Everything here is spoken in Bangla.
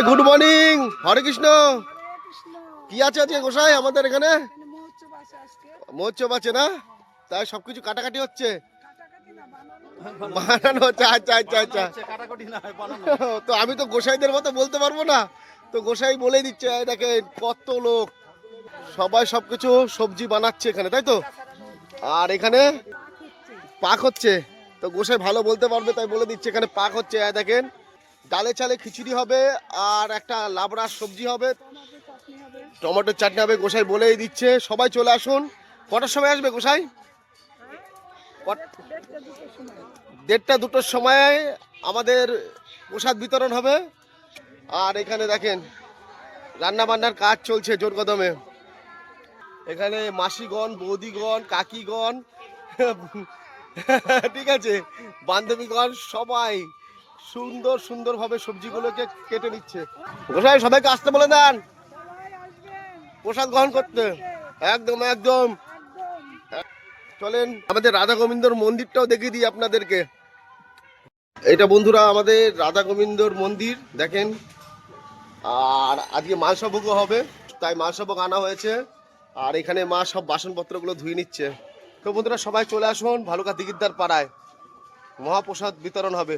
গুড মর্নিং, হরে কৃষ্ণ। কি আছে আজকে গোসাই আমাদের এখানে? মহোৎসব আছে না? তাই সবকিছু কাটাকাটি হচ্ছে, বানানো হচ্ছে। আচ্ছা আচ্ছা আচ্ছা, তো আমি তো গোসাইদের মতো বলতে পারবো না, তো গোসাই বলে দিচ্ছে। দেখেন কত লোক, সবাই সবকিছু সবজি বানাচ্ছে এখানে, তাই তো? আর এখানে পাক হচ্ছে, তো গোসাই ভালো বলতে পারবে তাই বলে দিচ্ছে এখানে পাক হচ্ছে। দেখেন ডালে চালে খিচুড়ি হবে, আর একটা লাবড়ার সবজি হবে, টমেটোর চাটনি হবে। গোসাই বলেই দিচ্ছে সবাই চলে আসুন। কটার সময় আসবে গোসাই? 1:30-2টোর সময় আমাদের প্রসাদ বিতরণ হবে। আর এখানে দেখেন রান্না বান্নার কাজ চলছে জোর কদমে। এখানে মাসিগণ, বৌদিগণ, কাকিগণ, ঠিক আছে, বান্ধবীগণ সবাই সুন্দর সুন্দরভাবে সবজিগুলোকে কেটে নিচ্ছে। গোসাই সবাইকে আসতে বলে দেন প্রসাদ গ্রহণ করতে। একদম একদম। চলেন আমাদের রাধা গোবিন্দর মন্দিরটাও দেখিয়ে দিই আপনাদেরকে। এটা বন্ধুরা আমাদের রাধা গোবিন্দর মন্দির দেখেন। আর আজকে মালসাভোগও হবে, তাই মালসাভোগ আনা হয়েছে। আর এখানে মা সব বাসনপত্রগুলো ধুয়ে নিচ্ছে। তো বন্ধুরা সবাই চলে আসুন ভালুকা দিগিরদার পাড়ায়, মহাপ্রসাদ বিতরণ হবে।